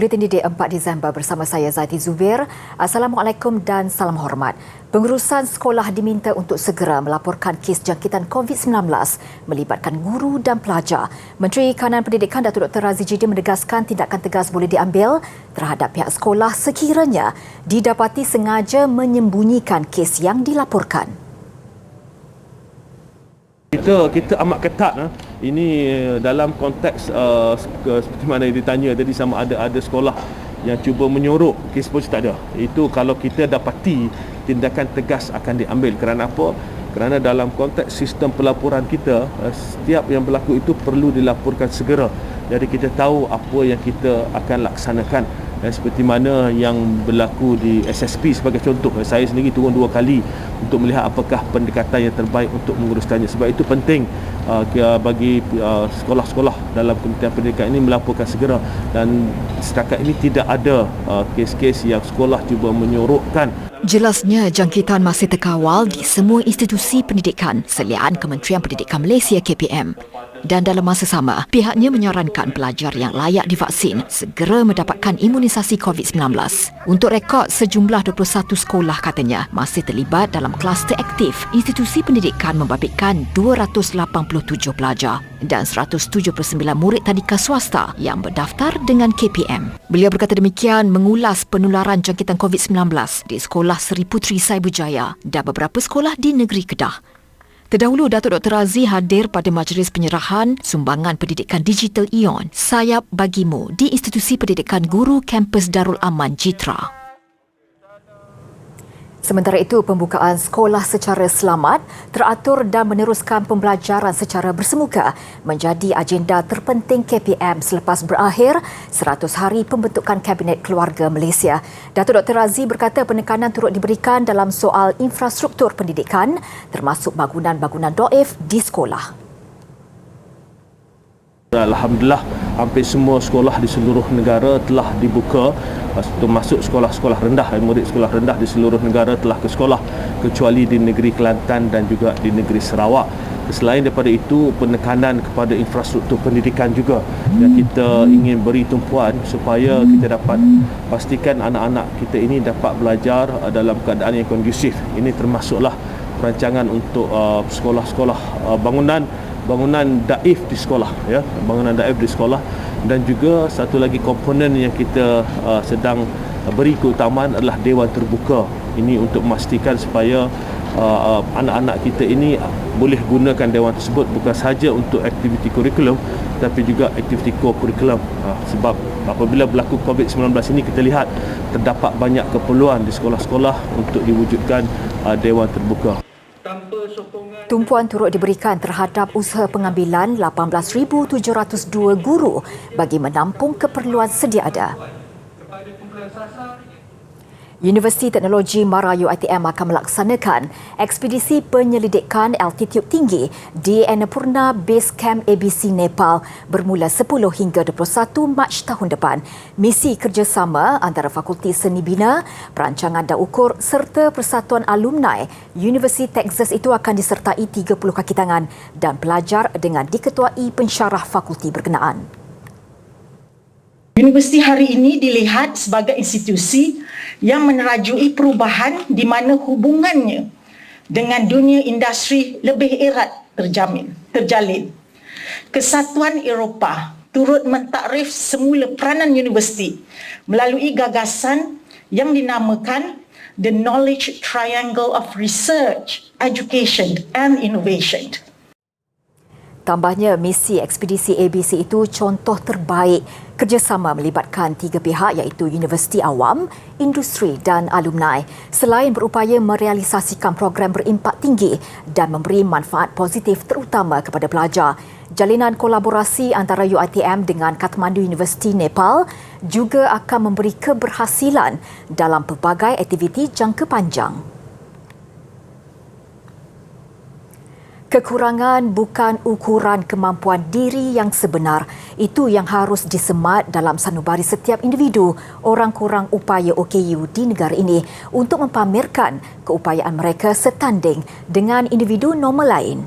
Buletin Didik 4 Disember bersama saya Zati Zubir. Assalamualaikum dan salam hormat. Pengurusan sekolah diminta untuk segera melaporkan kes jangkitan COVID-19 melibatkan guru dan pelajar. Menteri Kanan Pendidikan Datuk Dr. Razi Jidin menegaskan tindakan tegas boleh diambil terhadap pihak sekolah sekiranya didapati sengaja menyembunyikan kes yang dilaporkan. Kita amat ketat ini dalam konteks seperti mana yang ditanya tadi, sama ada sekolah yang cuba menyorok, kes pun tak ada. Itu kalau kita dapati, tindakan tegas akan diambil. Kerana apa? Kerana dalam konteks sistem pelaporan kita, setiap yang berlaku itu perlu dilaporkan segera. Jadi kita tahu apa yang kita akan laksanakan. Seperti mana yang berlaku di SSP sebagai contoh. Saya sendiri turun 2 kali untuk melihat apakah pendekatan yang terbaik untuk menguruskannya. Sebab itu penting bagi sekolah-sekolah dalam Kementerian Pendidikan ini melaporkan segera. Dan setakat ini tidak ada kes-kes yang sekolah cuba menyorokkan. Jelasnya jangkitan masih terkawal di semua institusi pendidikan selian Kementerian Pendidikan Malaysia KPM. Dan dalam masa sama, pihaknya menyarankan pelajar yang layak divaksin segera mendapatkan imunisasi COVID-19. Untuk rekod, sejumlah 21 sekolah katanya masih terlibat dalam kluster aktif. Institusi pendidikan membabitkan 287 pelajar dan 179 murid tadika swasta yang berdaftar dengan KPM. Beliau berkata demikian mengulas penularan jangkitan COVID-19 di Sekolah Seri Puteri Cyberjaya dan beberapa sekolah di negeri Kedah. Terdahulu, Datuk Dr. Razi hadir pada majlis penyerahan sumbangan pendidikan digital ION Sayap Bagimu di Institusi Pendidikan Guru Kampus Darul Aman Jitra. Sementara itu, pembukaan sekolah secara selamat, teratur dan meneruskan pembelajaran secara bersemuka menjadi agenda terpenting KPM selepas berakhir 100 hari pembentukan Kabinet Keluarga Malaysia. Datuk Dr. Razi berkata penekanan turut diberikan dalam soal infrastruktur pendidikan termasuk bangunan-bangunan doif di sekolah. Alhamdulillah, hampir semua sekolah di seluruh negara telah dibuka, termasuk sekolah-sekolah rendah. Murid sekolah rendah di seluruh negara telah ke sekolah, kecuali di negeri Kelantan dan juga di negeri Sarawak. Selain daripada itu, penekanan kepada infrastruktur pendidikan juga yang kita ingin beri tumpuan supaya kita dapat pastikan anak-anak kita ini dapat belajar dalam keadaan yang kondusif. Ini termasuklah perancangan untuk sekolah-sekolah, bangunan daif di sekolah, bangunan daif di sekolah. Dan juga satu lagi komponen yang kita sedang beri keutamaan adalah dewan terbuka. Ini untuk memastikan supaya anak-anak kita ini boleh gunakan dewan tersebut bukan sahaja untuk aktiviti kurikulum tapi juga aktiviti co-kurikulum. Sebab apabila berlaku COVID-19 ini, kita lihat terdapat banyak keperluan di sekolah-sekolah untuk diwujudkan dewan terbuka. Tumpuan turut diberikan terhadap usaha pengambilan 18,702 guru bagi menampung keperluan sedia ada. Universiti Teknologi Mara UiTM akan melaksanakan ekspedisi penyelidikan altitude tinggi di Annapurna Base Camp ABC Nepal bermula 10 hingga 21 Mac tahun depan. Misi kerjasama antara Fakulti Seni Bina, Perancangan dan Ukur serta Persatuan Alumni Universiti Texas itu akan disertai 30 kaki tangan dan pelajar dengan diketuai pensyarah fakulti berkenaan. Universiti hari ini dilihat sebagai institusi yang menerajui perubahan di mana hubungannya dengan dunia industri lebih erat terjalin. Kesatuan Eropah turut mentakrif semula peranan universiti melalui gagasan yang dinamakan The Knowledge Triangle of Research, Education and Innovation. Tambahnya, misi ekspedisi ABC itu contoh terbaik kerjasama melibatkan 3 pihak iaitu universiti awam, industri dan alumni. Selain berupaya merealisasikan program berimpak tinggi dan memberi manfaat positif terutama kepada pelajar, jalinan kolaborasi antara UiTM dengan Kathmandu Universiti Nepal juga akan memberi keberhasilan dalam pelbagai aktiviti jangka panjang. Kekurangan bukan ukuran kemampuan diri yang sebenar. Itu yang harus disemat dalam sanubari setiap individu orang kurang upaya OKU di negara ini untuk mempamerkan keupayaan mereka setanding dengan individu normal lain.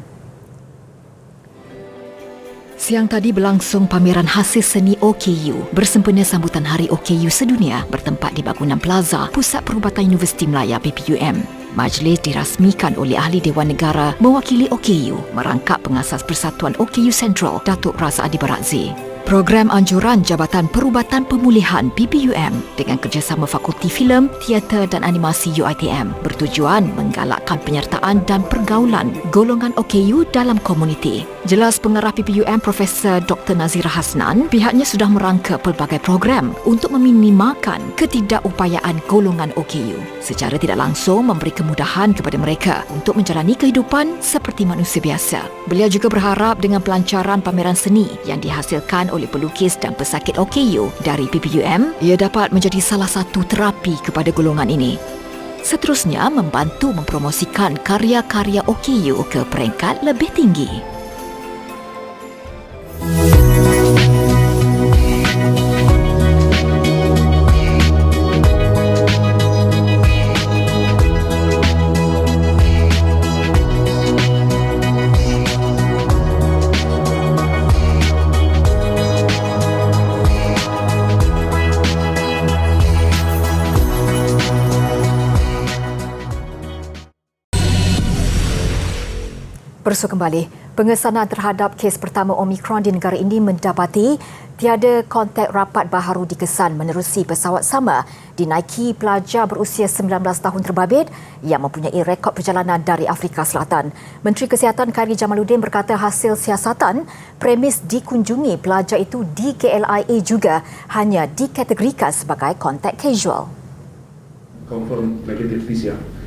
Siang tadi berlangsung pameran hasil seni OKU bersempena sambutan Hari OKU Sedunia bertempat di Bangunan Plaza, Pusat Perubatan Universiti Melaya PPUM. Majlis dirasmikan oleh Ahli Dewan Negara mewakili OKU merangkap pengasas Persatuan OKU Sentral, Datuk Ras Adi Barakzi. Program anjuran Jabatan Perubatan Pemulihan PPUM dengan kerjasama Fakulti Filem, Teater dan Animasi UiTM bertujuan menggalakkan penyertaan dan pergaulan golongan OKU dalam komuniti. Jelas pengarah PPUM Profesor Dr. Nazira Hasnan, pihaknya sudah merangka pelbagai program untuk meminimalkan ketidakupayaan golongan OKU secara tidak langsung memberi kemudahan kepada mereka untuk menjalani kehidupan seperti manusia biasa. Beliau juga berharap dengan pelancaran pameran seni yang dihasilkan oleh pelukis dan pesakit OKU dari PPUM, ia dapat menjadi salah satu terapi kepada golongan ini. Seterusnya, membantu mempromosikan karya-karya OKU ke peringkat lebih tinggi. Bersu kembali, pengesanan terhadap kes pertama Omicron di negara ini mendapati tiada kontak rapat baharu dikesan menerusi pesawat sama dinaiki pelajar berusia 19 tahun terbabit yang mempunyai rekod perjalanan dari Afrika Selatan. Menteri Kesihatan Khairi Jamaluddin berkata hasil siasatan premis dikunjungi pelajar itu di KLIA juga hanya dikategorikan sebagai kontak casual. Confirm negative PCR.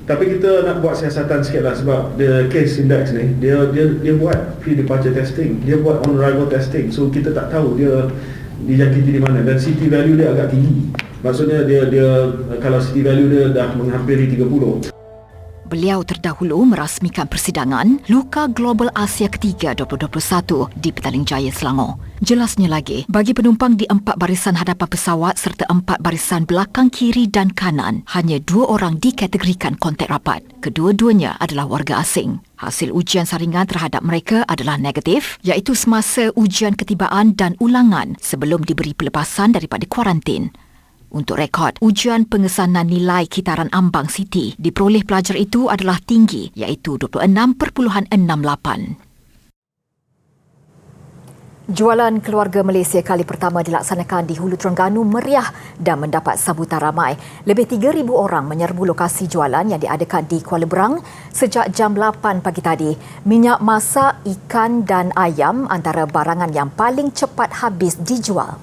Tapi kita nak buat siasatan sikit lah sebab the case index ni dia buat pre-departure testing, dia buat on-arrival testing, so kita tak tahu dia dijangkiti di mana dan CT value dia agak tinggi. Maksudnya dia kalau CT value dia dah menghampiri 30. Beliau terdahulu merasmikan persidangan Luka Global Asia Ketiga 2021 di Petaling Jaya, Selangor. Jelasnya lagi, bagi penumpang di 4 barisan hadapan pesawat serta 4 barisan belakang kiri dan kanan, hanya 2 orang dikategorikan kontak rapat. Kedua-duanya adalah warga asing. Hasil ujian saringan terhadap mereka adalah negatif, iaitu semasa ujian ketibaan dan ulangan sebelum diberi pelepasan daripada kuarantin. Untuk rekod, ujian pengesanan nilai kitaran ambang Siti diperoleh pelajar itu adalah tinggi, iaitu 26.68. Jualan keluarga Malaysia kali pertama dilaksanakan di Hulu Terengganu meriah dan mendapat sambutan ramai. Lebih 3,000 orang menyerbu lokasi jualan yang diadakan di Kuala Berang sejak jam 8 pagi tadi. Minyak masak, ikan dan ayam antara barangan yang paling cepat habis dijual.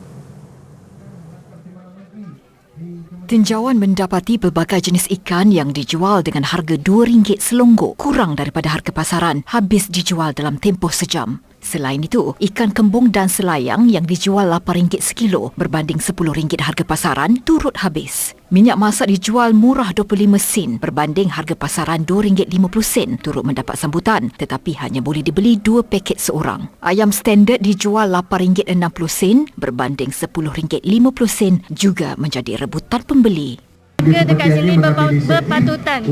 Tinjauan mendapati pelbagai jenis ikan yang dijual dengan harga RM2 selonggok kurang daripada harga pasaran habis dijual dalam tempoh sejam. Selain itu, ikan kembung dan selayang yang dijual RM8 sekilo berbanding RM10 harga pasaran turut habis. Minyak masak dijual murah 25 sen berbanding harga pasaran RM2.50 turut mendapat sambutan tetapi hanya boleh dibeli 2 paket seorang. Ayam standard dijual RM8.60 berbanding RM10.50 juga menjadi rebutan pembeli. Harga dekat sini berpatutan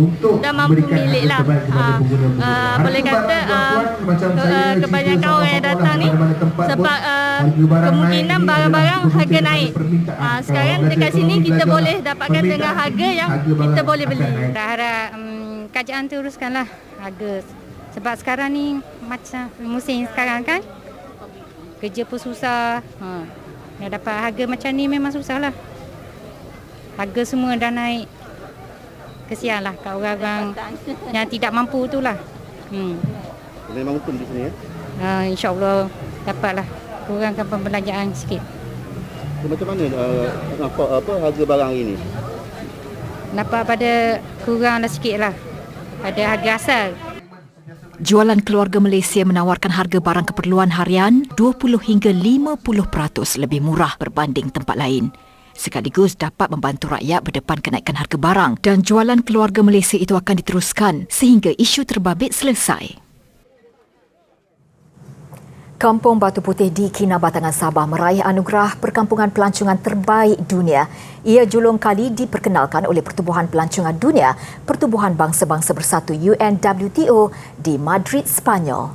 dan mampu milik lah. Boleh kata kebanyakan orang yang datang ni sebab kemungkinan barang-barang harga naik. Sekarang dekat sini kita boleh dapatkan dengan harga yang kita boleh beli. Kita harap kerajaan teruskanlah harga sebab sekarang ni macam musim sekarang kan kerja pun susah. Nak dapat harga macam ni memang susah lah. Harga semua dah naik. Kesianlah kat orang-orang yang tidak mampu tu lah. Memang untung di sini ya? InsyaAllah dapatlah kurangkan pembelanjaan sikit. Macam mana nampak harga barang ini? Nampak pada kuranglah sikit lah pada harga asal. Jualan keluarga Malaysia menawarkan harga barang keperluan harian 20 hingga 50% lebih murah berbanding tempat lain. Sekaligus dapat membantu rakyat berdepan kenaikan harga barang dan jualan keluarga Malaysia itu akan diteruskan sehingga isu terbabit selesai. Kampung Batu Putih di Kinabatangan, Sabah meraih anugerah Perkampungan Pelancongan Terbaik Dunia. Ia julung kali diperkenalkan oleh Pertubuhan Pelancongan Dunia, Pertubuhan Bangsa-Bangsa Bersatu UNWTO di Madrid, Spanyol.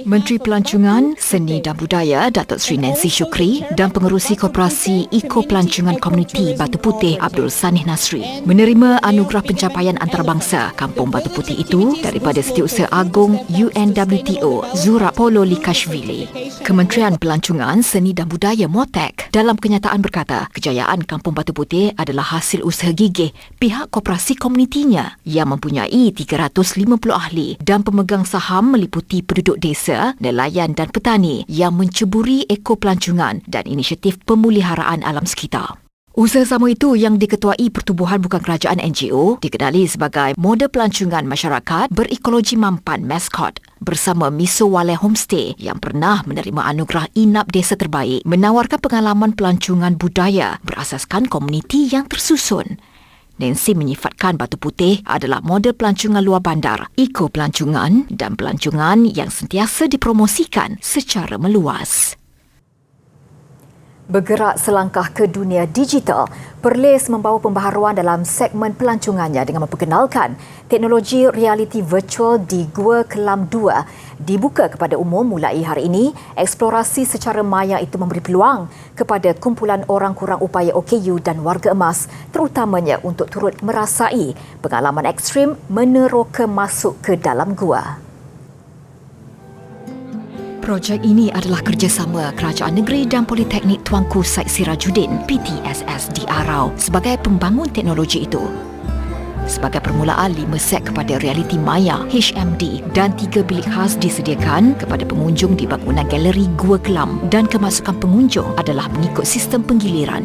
Menteri Pelancongan, Seni dan Budaya Datuk Seri Nancy Shukri dan Pengerusi Koperasi Iko Pelancongan Komuniti Batu Putih Abdul Sanih Nasri menerima anugerah pencapaian antarabangsa Kampung Batu Putih itu daripada Setiausaha Agung UNWTO Zurab Polo Likashvili. Kementerian Pelancongan, Seni dan Budaya MOTEK dalam kenyataan berkata kejayaan Kampung Batu Putih adalah hasil usaha gigih pihak koperasi komunitinya yang mempunyai 350 ahli dan pemegang saham meliputi penduduk desa, nelayan dan petani yang menceburi ekopelancongan dan inisiatif pemeliharaan alam sekitar. Usaha sama itu yang diketuai Pertubuhan Bukan Kerajaan NGO dikenali sebagai Model Pelancongan Masyarakat Berekologi Mampan Mascot bersama Miso Wale Homestay yang pernah menerima anugerah Inap Desa Terbaik menawarkan pengalaman pelancongan budaya berasaskan komuniti yang tersusun. Nancy menyifatkan Batu Putih adalah model pelancongan luar bandar, eko-pelancongan dan pelancongan yang sentiasa dipromosikan secara meluas. Bergerak selangkah ke dunia digital, Perlis membawa pembaharuan dalam segmen pelancongannya dengan memperkenalkan teknologi realiti virtual di Gua Kelam 2 dibuka kepada umum mulai hari ini. Eksplorasi secara maya itu memberi peluang kepada kumpulan orang kurang upaya OKU dan warga emas terutamanya untuk turut merasai pengalaman ekstrim meneroka masuk ke dalam gua. Projek ini adalah kerjasama Kerajaan Negeri dan Politeknik Tuanku Said Sirajuddin PTSS di Arau sebagai pembangun teknologi itu. Sebagai permulaan, 5 set kepada realiti maya HMD dan 3 bilik khas disediakan kepada pengunjung di bangunan galeri Gua Kelam dan kemasukan pengunjung adalah mengikut sistem penggiliran.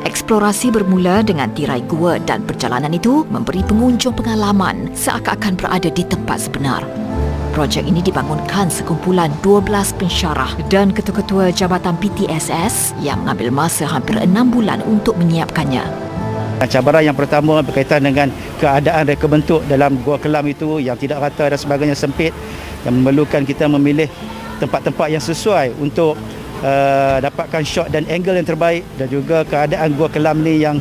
Eksplorasi bermula dengan tirai gua dan perjalanan itu memberi pengunjung pengalaman seakan-akan berada di tempat sebenar. Projek ini dibangunkan sekumpulan 12 pensyarah dan ketua-ketua Jabatan PTSS yang mengambil masa hampir 6 bulan untuk menyiapkannya. Cabaran yang pertama berkaitan dengan keadaan reka bentuk dalam Gua Kelam itu yang tidak rata dan sebagainya sempit, yang memerlukan kita memilih tempat-tempat yang sesuai untuk dapatkan shot dan angle yang terbaik, dan juga keadaan Gua Kelam ni yang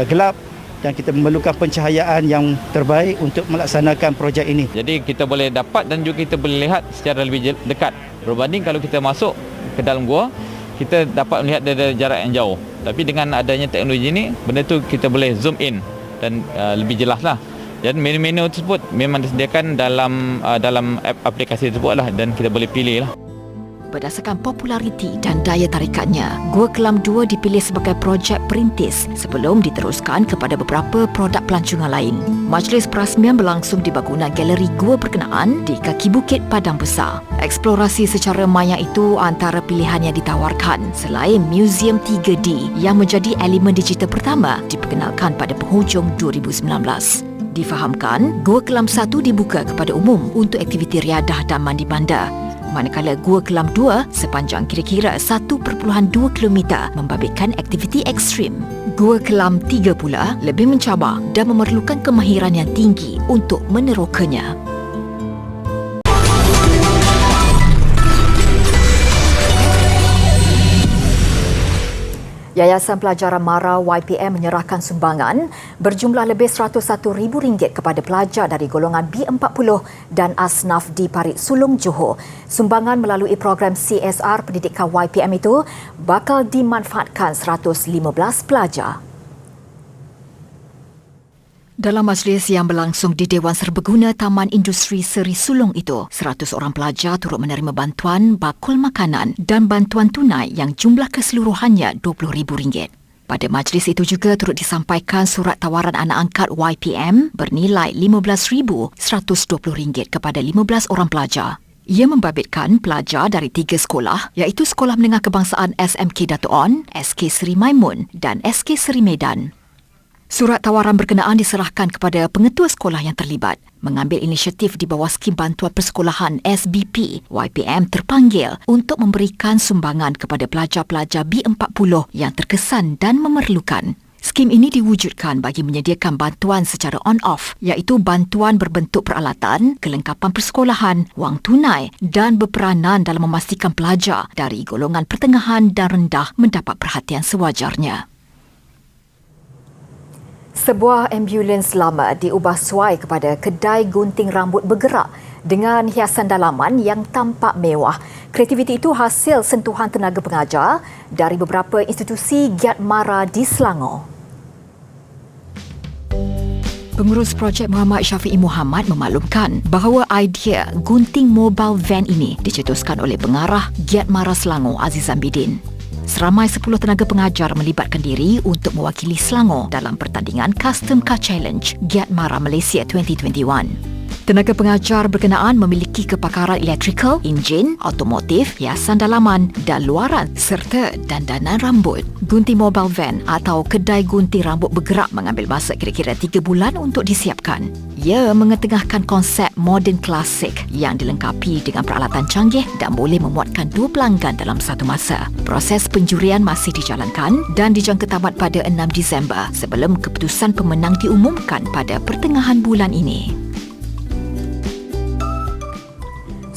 gelap dan kita memerlukan pencahayaan yang terbaik untuk melaksanakan projek ini. Jadi kita boleh dapat dan juga kita boleh lihat secara lebih dekat berbanding kalau kita masuk ke dalam gua, kita dapat melihat dari jarak yang jauh. Tapi dengan adanya teknologi ini, benda tu kita boleh zoom in dan lebih jelaslah. Dan menu-menu tersebut memang disediakan dalam aplikasi tersebut lah, dan kita boleh pilih lah. Berdasarkan populariti dan daya tarikatnya, Gua Kelam 2 dipilih sebagai projek perintis sebelum diteruskan kepada beberapa produk pelancongan lain. Majlis perasmian berlangsung di bangunan galeri Gua berkenaan di kaki bukit Padang Besar. Eksplorasi secara maya itu antara pilihan yang ditawarkan selain Museum 3D yang menjadi elemen digital pertama diperkenalkan pada penghujung 2019. Difahamkan, Gua Kelam 1 dibuka kepada umum untuk aktiviti riadah dan mandi bandar. Manakala Gua Kelam 2 sepanjang kira-kira 1.2 km membabitkan aktiviti ekstrim. Gua Kelam 3 pula lebih mencabar dan memerlukan kemahiran yang tinggi untuk menerokanya. Yayasan Pelajaran Mara YPM menyerahkan sumbangan berjumlah lebih RM101,000 kepada pelajar dari golongan B40 dan asnaf di Parit Sulong, Johor. Sumbangan melalui program CSR pendidikan YPM itu bakal dimanfaatkan 115 pelajar. Dalam majlis yang berlangsung di Dewan Serbaguna Taman Industri Seri Sulong itu, 100 orang pelajar turut menerima bantuan bakul makanan dan bantuan tunai yang jumlah keseluruhannya RM20,000. Pada majlis itu juga turut disampaikan surat tawaran anak angkat YPM bernilai RM15,120 kepada 15 orang pelajar. Ia membabitkan pelajar dari 3 sekolah iaitu Sekolah Menengah Kebangsaan SMK Dato' On, SK Seri Maimun dan SK Seri Medan. Surat tawaran berkenaan diserahkan kepada pengetua sekolah yang terlibat. Mengambil inisiatif di bawah skim bantuan persekolahan SBP, YPM terpanggil untuk memberikan sumbangan kepada pelajar-pelajar B40 yang terkesan dan memerlukan. Skim ini diwujudkan bagi menyediakan bantuan secara on-off, iaitu bantuan berbentuk peralatan, kelengkapan persekolahan, wang tunai dan berperanan dalam memastikan pelajar dari golongan pertengahan dan rendah mendapat perhatian sewajarnya. Sebuah ambulans lama diubah suai kepada kedai gunting rambut bergerak dengan hiasan dalaman yang tampak mewah. Kreativiti itu hasil sentuhan tenaga pengajar dari beberapa institusi Giat Mara di Selangor. Pengurus projek Muhammad Syafiee Muhammad memaklumkan bahawa idea gunting mobile van ini dicetuskan oleh pengarah Giat Mara Selangor Azizan Bidin. Seramai 10 tenaga pengajar melibatkan diri untuk mewakili Selangor dalam pertandingan Custom Car Challenge Giat Mara Malaysia 2021. Tenaga pengajar berkenaan memiliki kepakaran elektrikal, enjin, automotif, hiasan dalaman dan luaran serta dandanan rambut. Gunting mobile van atau kedai gunting rambut bergerak mengambil masa kira-kira 3 bulan untuk disiapkan. Ia mengetengahkan konsep moden klasik yang dilengkapi dengan peralatan canggih dan boleh memuatkan 2 pelanggan dalam satu masa. Proses penjurian masih dijalankan dan dijangka tamat pada 6 Disember sebelum keputusan pemenang diumumkan pada pertengahan bulan ini.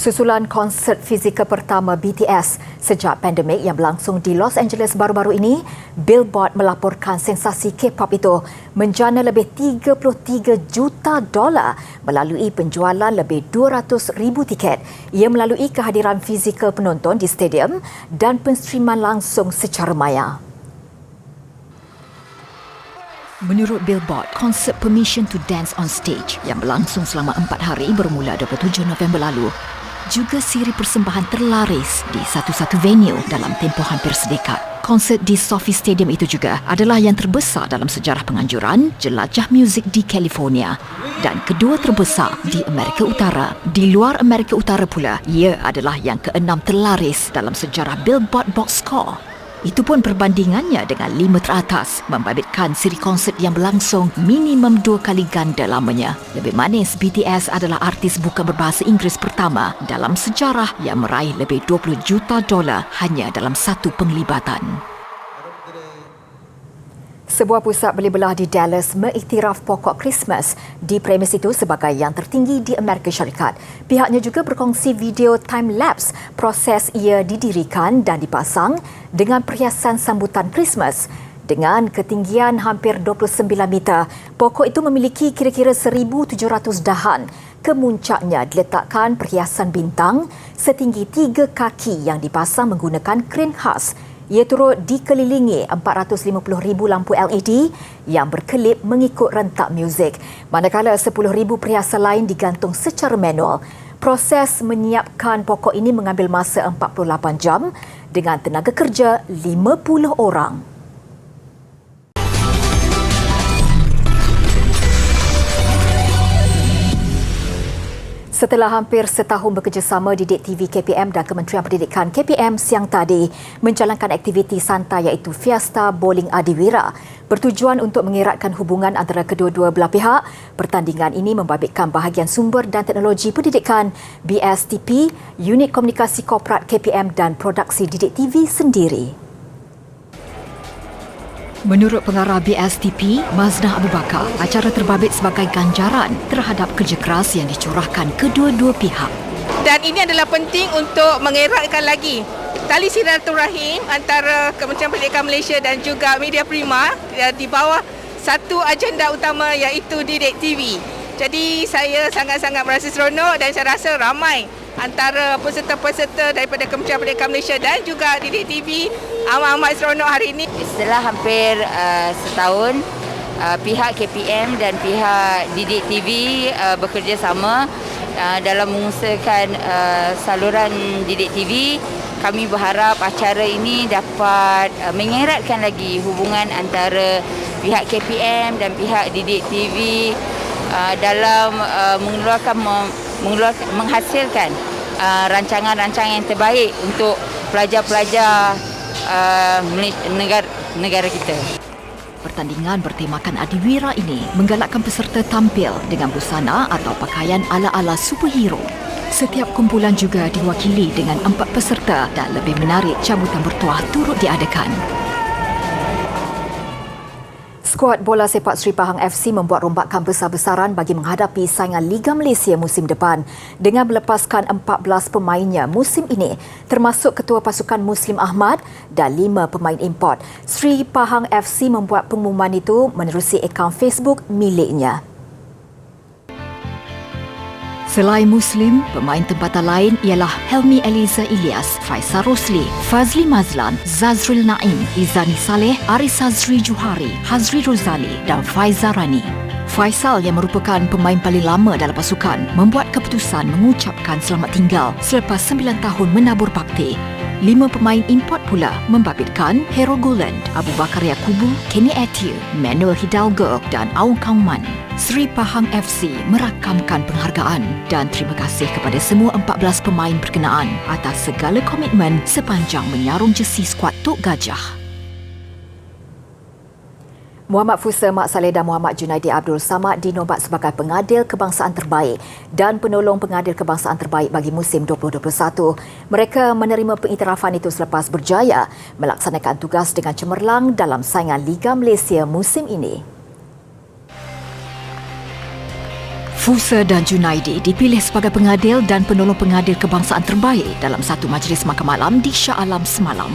Susulan konsert fizikal pertama BTS sejak pandemik yang berlangsung di Los Angeles baru-baru ini, Billboard melaporkan sensasi K-pop itu menjana lebih $33 juta melalui penjualan lebih 200,000 tiket. Ia melalui kehadiran fizikal penonton di stadium dan penstriman langsung secara maya. Menurut Billboard, konsert Permission to Dance on Stage yang berlangsung selama 4 hari bermula 27 November lalu juga siri persembahan terlaris di satu-satu venue dalam tempoh hampir sedekat. Konsert di SoFi Stadium itu juga adalah yang terbesar dalam sejarah penganjuran jelajah muzik di California dan kedua terbesar di Amerika Utara. Di luar Amerika Utara pula, ia adalah yang ke-6 terlaris dalam sejarah Billboard Box Score. Itu pun perbandingannya dengan 5 teratas membabitkan siri konsert yang berlangsung minimum 2 kali ganda lamanya. Lebih manis, BTS adalah artis bukan berbahasa Inggeris pertama dalam sejarah yang meraih lebih $20 juta hanya dalam satu penglibatan. Sebuah pusat beli belah di Dallas mengiktiraf pokok Christmas di premis itu sebagai yang tertinggi di Amerika Syarikat. Pihaknya juga berkongsi video time-lapse proses ia didirikan dan dipasang dengan perhiasan sambutan Christmas. Dengan ketinggian hampir 29 meter, pokok itu memiliki kira-kira 1,700 dahan. Kemuncaknya diletakkan perhiasan bintang setinggi 3 kaki yang dipasang menggunakan kren khas. Ia turut dikelilingi 450,000 lampu LED yang berkelip mengikut rentak muzik. Manakala 10,000 perhiasan lain digantung secara manual. Proses menyiapkan pokok ini mengambil masa 48 jam dengan tenaga kerja 50 orang. Setelah hampir setahun bekerjasama, Didik TV KPM dan Kementerian Pendidikan KPM siang tadi menjalankan aktiviti santai iaitu Fiesta Bowling Adiwira bertujuan untuk mengeratkan hubungan antara kedua-dua belah pihak. Pertandingan ini membabitkan bahagian sumber dan teknologi pendidikan BSTP, Unit Komunikasi Korporat KPM dan produksi Didik TV sendiri. Menurut pengarah BSTP, Maznah Abu Bakar, acara terbabit sebagai ganjaran terhadap kerja keras yang dicurahkan kedua-dua pihak. Dan ini adalah penting untuk mengeratkan lagi tali silaturahim antara Kementerian Pendidikan Malaysia dan juga Media Prima di bawah satu agenda utama iaitu Didik TV. Jadi saya sangat-sangat merasa seronok dan saya rasa ramai antara peserta-peserta daripada Kementerian Pendidikan Malaysia dan juga Didik TV amat-amat seronok hari ini. Setelah hampir setahun, pihak KPM dan pihak Didik TV bekerjasama dalam mengusahakan saluran Didik TV. Kami berharap acara ini dapat mengeratkan lagi hubungan antara pihak KPM dan pihak Didik TV dalam menghasilkan rancangan-rancangan yang terbaik untuk pelajar-pelajar negara kita. Pertandingan bertemakan Adiwira ini menggalakkan peserta tampil dengan busana atau pakaian ala-ala superhero. Setiap kumpulan juga diwakili dengan 4 peserta dan lebih menarik cabutan bertuah turut diadakan. Skuad bola sepak Seri Pahang FC membuat rombakan besar-besaran bagi menghadapi saingan Liga Malaysia musim depan dengan melepaskan 14 pemainnya musim ini, termasuk Ketua Pasukan Muslim Ahmad dan 5 pemain import. Seri Pahang FC membuat pengumuman itu menerusi akaun Facebook miliknya. Selain Muslim, pemain tempatan lain ialah Helmi Eliza Ilyas, Faisal Rosli, Fazli Mazlan, Zazril Naim, Izani Saleh, Aris Hazri Juhari, Hazri Rozali dan Faiza Rani. Faisal yang merupakan pemain paling lama dalam pasukan membuat keputusan mengucapkan selamat tinggal selepas 9 tahun menabur bakti. 5 pemain import pula membabitkan Hero Goland, Abu Bakar Yakubu, Kenny Atiu, Manuel Hidalgo dan Aung Kang Man. Sri Pahang FC merakamkan penghargaan dan terima kasih kepada semua 14 pemain berkenaan atas segala komitmen sepanjang menyarung jersey skuad Tok Gajah. Muhammad Fusa Mak Saleh dan Muhammad Junaidi Abdul Samad dinobat sebagai pengadil kebangsaan terbaik dan penolong pengadil kebangsaan terbaik bagi musim 2021. Mereka menerima pengiktirafan itu selepas berjaya melaksanakan tugas dengan cemerlang dalam saingan Liga Malaysia musim ini. Fusa dan Junaidi dipilih sebagai pengadil dan penolong pengadil kebangsaan terbaik dalam satu majlis makan malam di Shah Alam semalam.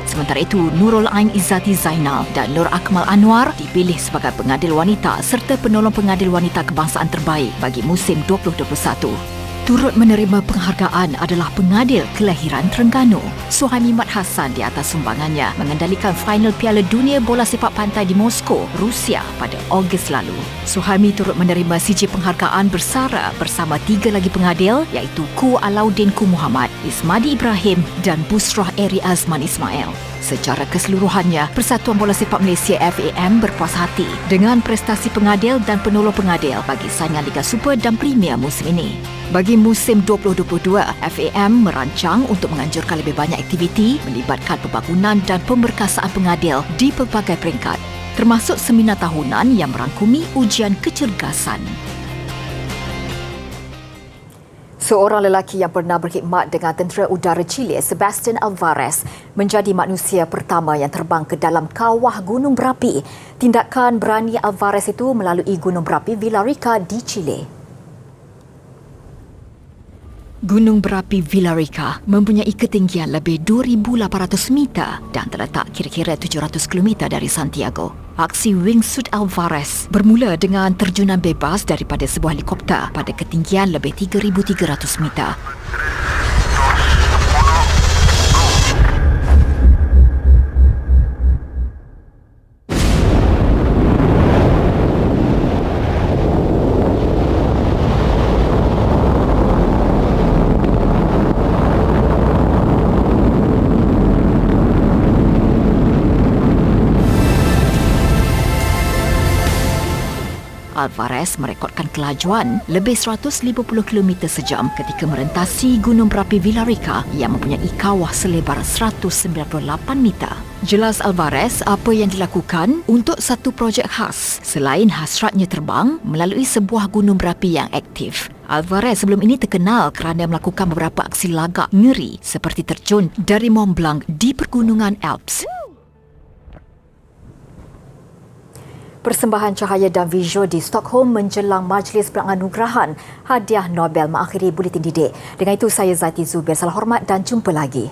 Sementara itu, Nurul Ain Izzati Zainal dan Nur Akmal Anwar dipilih sebagai pengadil wanita serta penolong pengadil wanita kebangsaan terbaik bagi musim 2021. Turut menerima penghargaan adalah pengadil kelahiran Terengganu, Suhaimi Mat Hassan di atas sumbangannya mengendalikan final Piala Dunia Bola Sepak Pantai di Moskow, Rusia pada Ogos lalu. Suhaimi turut menerima siji penghargaan bersara bersama 3 lagi pengadil iaitu Ku Alauddin Ku Muhammad, Ismadi Ibrahim dan Busrah Eri Azman Ismail. Secara keseluruhannya, Persatuan Bola Sepak Malaysia FAM berpuas hati dengan prestasi pengadil dan penolong pengadil bagi saingan Liga Super dan Premier musim ini. Bagi musim 2022, FAM merancang untuk menganjurkan lebih banyak aktiviti melibatkan pembangunan dan pemberkasaan pengadil di pelbagai peringkat, termasuk seminar tahunan yang merangkumi ujian kecergasan. Seorang lelaki yang pernah berkhidmat dengan tentera udara Chile, Sebastian Alvarez, menjadi manusia pertama yang terbang ke dalam kawah gunung berapi. Tindakan berani Alvarez itu melalui gunung berapi Villarrica di Chile. Gunung berapi Villarrica mempunyai ketinggian lebih 2,800 meter dan terletak kira-kira 700 km dari Santiago. Aksi wingsuit Alvarez bermula dengan terjunan bebas daripada sebuah helikopter pada ketinggian lebih 3,300 meter. Alvarez merekodkan kelajuan lebih 150 km sejam ketika merentasi gunung berapi Villarrica yang mempunyai kawah selebar 198 meter. Jelas Alvarez apa yang dilakukan untuk satu projek khas selain hasratnya terbang melalui sebuah gunung berapi yang aktif. Alvarez sebelum ini terkenal kerana melakukan beberapa aksi lagak ngeri seperti terjun dari Mont Blanc di pergunungan Alps. Persembahan cahaya dan visual di Stockholm menjelang majlis penganugerahan hadiah Nobel mengakhiri buletin didik. Dengan itu, saya Zati Zubir. Salam hormat dan jumpa lagi.